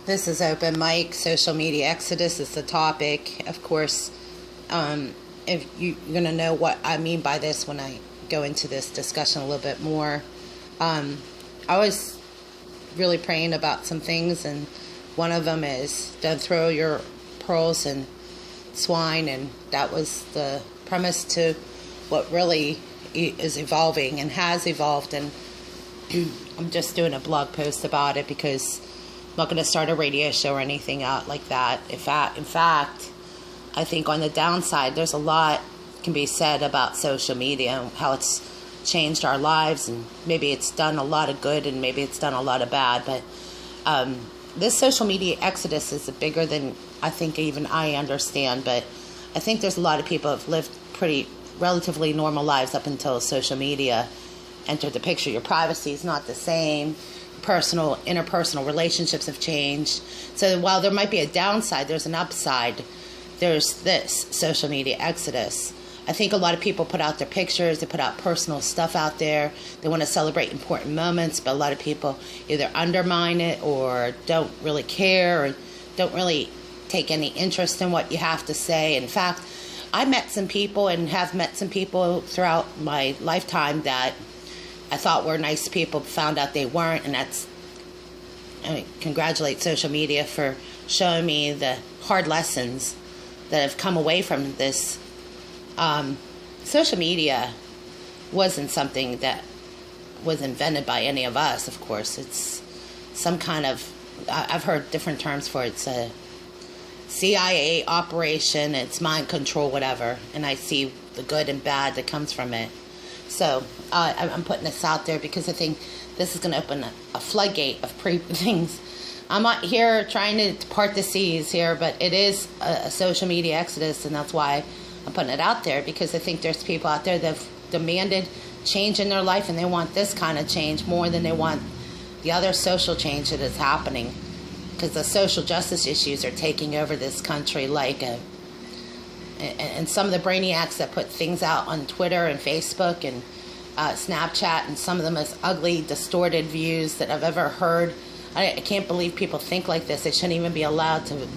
This is Open Mic. Social media exodus is the topic. Of course, if you're going to know what I mean by this when I go into this discussion a little bit more. I was really praying about some things, and one of them is don't throw your pearls in swine, and that was the premise to what really is evolving and has evolved. And I'm just doing a blog post about it because I'm not going to start a radio show or anything out like that. In fact, I think on the downside, there's a lot can be said about social media and how it's changed our lives, and maybe it's done a lot of good and maybe it's done a lot of bad. But this social media exodus is bigger than I think even I understand. But I think there's a lot of people who have lived pretty relatively normal lives up until social media entered the picture. Your privacy is not the same. Interpersonal relationships have changed. So while there might be a downside, there's an upside. There's this social media exodus. I think a lot of people put out their pictures, they put out personal stuff out there. They want to celebrate important moments, but a lot of people either undermine it or don't really care or don't really take any interest in what you have to say. In fact, I met some people and have met some people throughout my lifetime that I thought were nice people, found out they weren't, and congratulate social media for showing me the hard lessons that have come away from this. Social media wasn't something that was invented by any of us, of course. It's some kind of, I've heard different terms for it. It's a CIA operation, it's mind control, whatever, and I see the good and bad that comes from it. So I'm putting this out there because I think this is going to open a floodgate of things. I'm not here trying to part the seas here, but it is a social media exodus, and that's why I'm putting it out there, because I think there's people out there that have demanded change in their life, and they want this kind of change more than they want the other social change that is happening, because the social justice issues are taking over this country and some of the brainiacs that put things out on Twitter and Facebook and Snapchat, and some of the most ugly, distorted views that I've ever heard. I can't believe people think like this. They shouldn't even be allowed to.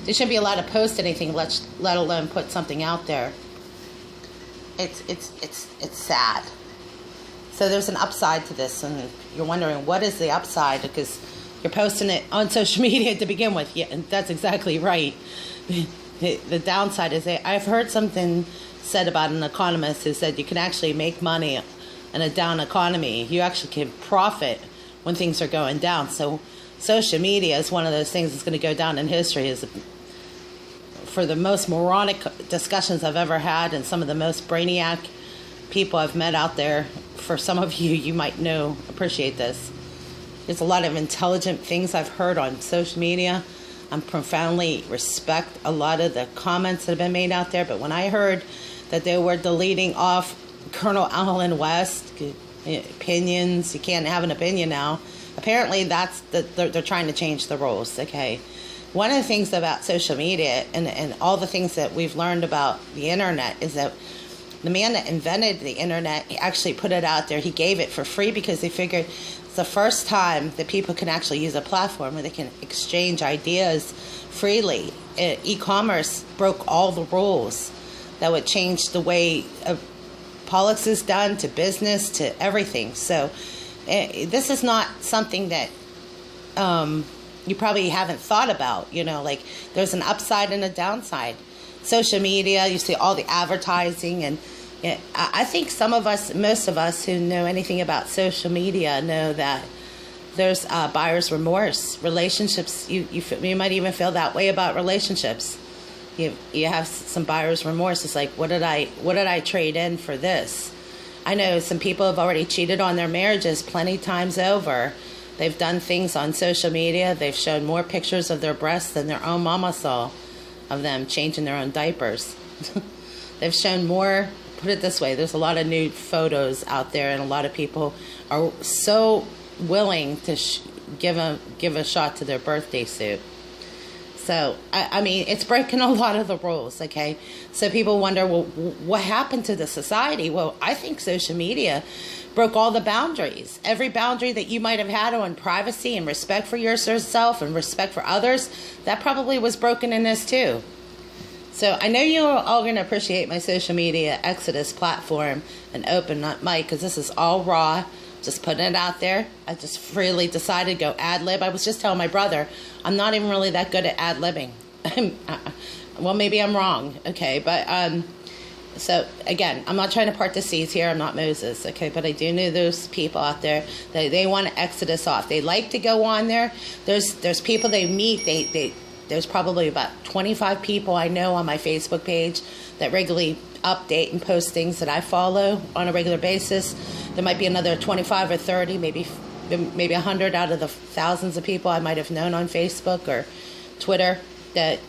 They shouldn't be allowed to post anything, let alone put something out there. It's sad. So there's an upside to this, and you're wondering what is the upside, because you're posting it on social media to begin with. Yeah, and that's exactly right. The downside is I've heard something said about an economist who said you can actually make money in a down economy. You actually can profit when things are going down. So social media is one of those things that's going to go down in history as for the most moronic discussions I've ever had, and some of the most brainiac people I've met out there. For some of you, you might appreciate this. There's a lot of intelligent things I've heard on social media. I profoundly respect a lot of the comments that have been made out there, but when I heard that they were deleting off Colonel Allen West, opinions, you can't have an opinion now. Apparently they're trying to change the rules, okay? One of the things about social media and all the things that we've learned about the internet is that the man that invented the internet, he actually put it out there. He gave it for free because he figured it's the first time that people can actually use a platform where they can exchange ideas freely. E-commerce broke all the rules that would change the way politics is done, to business, to everything. So this is not something that you probably haven't thought about. Like there's an upside and a downside. Social media, you see all the advertising, and I think most of us who know anything about social media know that there's buyer's remorse. Relationships, you might even feel that way about relationships. You have some buyer's remorse. It's like, what did I trade in for this? I know some people have already cheated on their marriages plenty times over. They've done things on social media. They've shown more pictures of their breasts than their own mama saw of them changing their own diapers. They've shown more. Put it this way, there's a lot of nude photos out there, and a lot of people are so willing to give a shot to their birthday suit. So, I mean, it's breaking a lot of the rules, okay? So people wonder, well, what happened to the society? Well, I think social media broke all the boundaries. Every boundary that you might have had on privacy and respect for yourself and respect for others, that probably was broken in this too. So I know you're all going to appreciate my social media Exodus platform and open mic, because this is all raw. Just putting it out there. I just freely decided to go ad-lib. I was just telling my brother, I'm not even really that good at ad-libbing. Well, maybe I'm wrong, okay? But, so, again, I'm not trying to part the seas here. I'm not Moses, okay? But I do know those people out there that they want to Exodus off. They like to go on there. There's people they meet. There's probably about 25 people I know on my Facebook page that regularly update and post things that I follow on a regular basis. There might be another 25 or 30, maybe 100 out of the thousands of people I might have known on Facebook or Twitter that,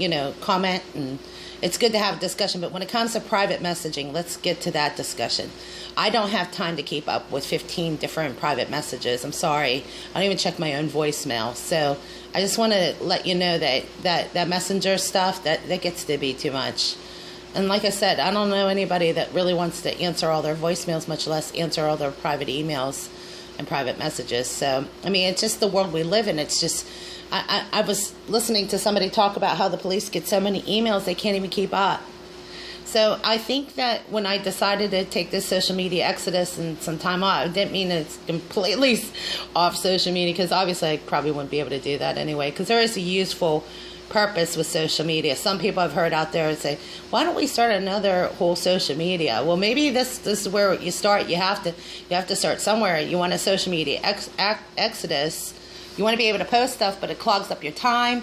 comment. And it's good to have a discussion. But when it comes to private messaging, let's get to that discussion. I don't have time to keep up with 15 different private messages. I'm sorry. I don't even check my own voicemail. So I just want to let you know that messenger stuff, that gets to be too much. And like I said, I don't know anybody that really wants to answer all their voicemails, much less answer all their private emails and private messages. So, I mean, it's just the world we live in. It's just, I was listening to somebody talk about how the police get so many emails they can't even keep up. So I think that when I decided to take this social media exodus and some time off, I didn't mean it's completely off social media, because obviously I probably wouldn't be able to do that anyway, because there is a useful purpose with social media. Some people I've heard out there say, why don't we start another whole social media? Well, maybe this is where you start. You have to start somewhere. You want a social media exodus. You want to be able to post stuff, but it clogs up your time.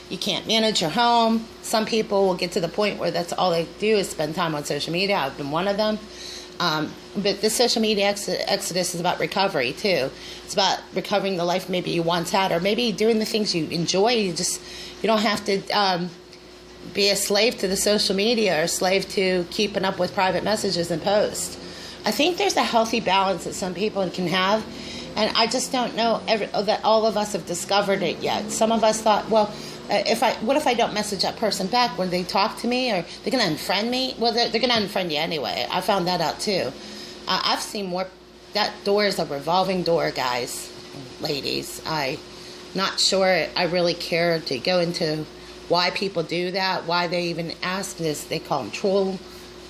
You can't manage your home. Some people will get to the point where that's all they do is spend time on social media. I've been one of them. But this social media exodus is about recovery too. It's about recovering the life maybe you once had, or maybe doing the things you enjoy. You don't have to be a slave to the social media or a slave to keeping up with private messages and posts. I think there's a healthy balance that some people can have, and I just don't know that all of us have discovered it yet. Some of us thought, well, what if I don't message that person back? Will they talk to me, or they're going to unfriend me? Well, they're going to unfriend you anyway. I found that out too. I've seen more. That door is a revolving door, guys, ladies. I'm not sure I really care to go into why people do that, why they even ask this. They call them troll.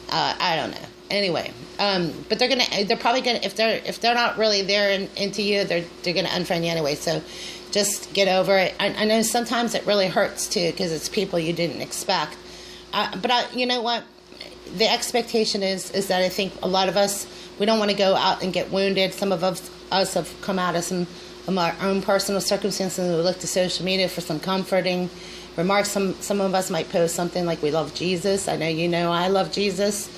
I don't know. Anyway, but they're probably gonna, if they're not really there into you, they're gonna unfriend you anyway. So just get over it. I know sometimes it really hurts too, because it's people you didn't expect. But you know what? The expectation is that I think a lot of us, we don't want to go out and get wounded. Some of us have come out of some of our own personal circumstances, and we look to social media for some comforting remarks. Some of us might post something like, we love Jesus. I know I love Jesus.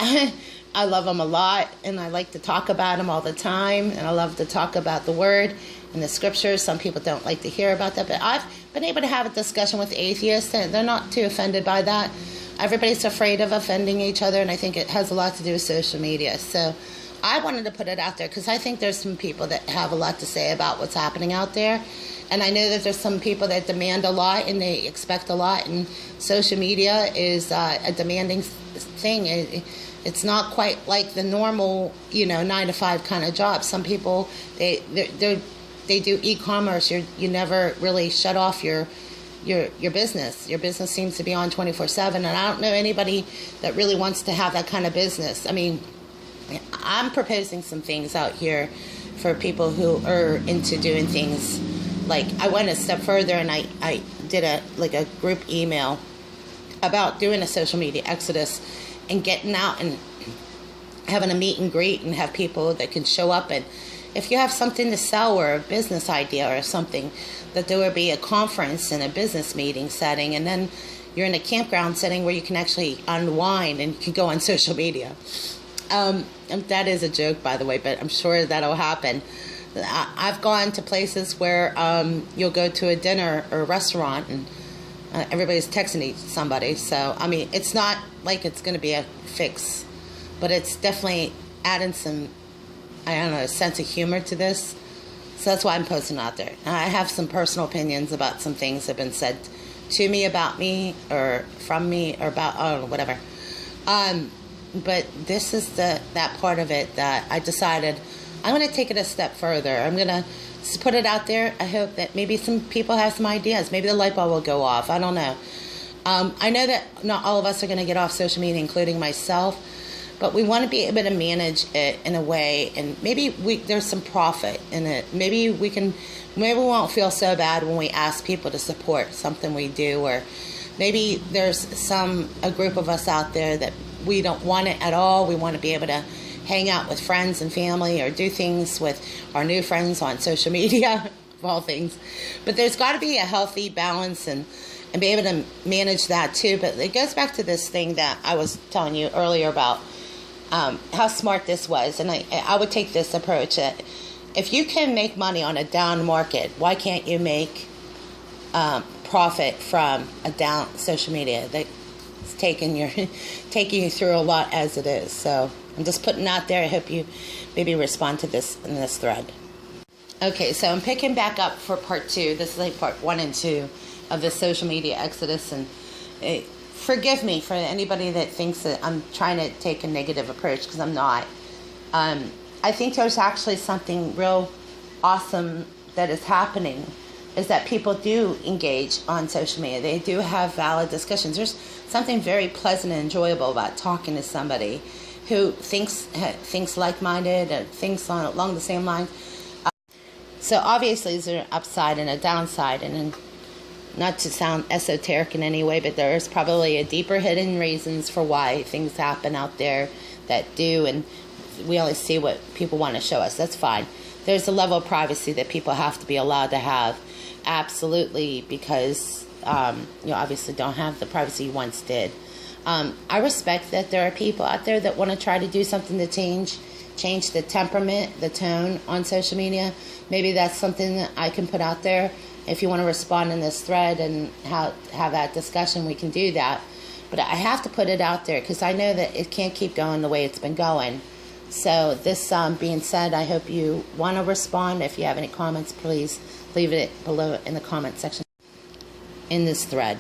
I love him a lot, and I like to talk about him all the time, and I love to talk about the word and the scriptures. Some people don't like to hear about that, but I've been able to have a discussion with atheists, and they're not too offended by that. Everybody's afraid of offending each other, and I think it has a lot to do with social media. So I wanted to put it out there because I think there's some people that have a lot to say about what's happening out there. And I know that there's some people that demand a lot and they expect a lot, and social media is a demanding thing. It's not quite like the normal, 9-to-5 kind of job. Some people, they do e-commerce. You never really shut off your business. Your business seems to be on 24/7, and I don't know anybody that really wants to have that kind of business. I mean, I'm proposing some things out here for people who are into doing things. Like, I went a step further, and I did a group email about doing a social media exodus and getting out and having a meet and greet and have people that can show up. And if you have something to sell or a business idea or something, that there would be a conference and a business meeting setting, and then you're in a campground setting where you can actually unwind and you can go on social media. And that is a joke, by the way, but I'm sure that'll happen. I've gone to places where you'll go to a dinner or a restaurant and everybody's texting somebody. So, I mean, it's not like it's going to be a fix, but it's definitely adding some, a sense of humor to this. So that's why I'm posting out there. I have some personal opinions about some things that have been said to me about me or from me or about, I don't know, whatever. But this is that part of it that I decided I'm going to take it a step further. I'm going to put it out there. I hope that maybe some people have some ideas. Maybe the light bulb will go off. I don't know. I know that not all of us are going to get off social media, including myself, but we want to be able to manage it in a way, and maybe there's some profit in it. Maybe we won't feel so bad when we ask people to support something we do, or maybe there's a group of us out there that we don't want it at all. We want to be able to hang out with friends and family or do things with our new friends on social media, of all things. But there's got to be a healthy balance and be able to manage that too. But it goes back to this thing that I was telling you earlier about how smart this was. And I would take this approach that if you can make money on a down market, why can't you make profit from a down social media that's taking you through a lot as it is? So I'm just putting out there. I hope you maybe respond to this in this thread. Okay, so I'm picking back up for part 2. This is like part 1 and 2 of the social media exodus, and forgive me for anybody that thinks that I'm trying to take a negative approach, because I'm not. I think there's actually something real awesome that is happening, is that people do engage on social media. They do have valid discussions. There's something very pleasant and enjoyable about talking to somebody who thinks like-minded and thinks along the same lines. So obviously there's an upside and a downside, and not to sound esoteric in any way, but there's probably a deeper hidden reasons for why things happen out there that do, and we only see what people want to show us. That's fine. There's a level of privacy that people have to be allowed to have, absolutely, because you obviously don't have the privacy you once did. I respect that there are people out there that want to try to do something to change the temperament, the tone on social media. Maybe that's something that I can put out there. If you want to respond in this thread and have that discussion, we can do that. But I have to put it out there because I know that it can't keep going the way it's been going. So this being said, I hope you want to respond. If you have any comments, please leave it below in the comment section in this thread.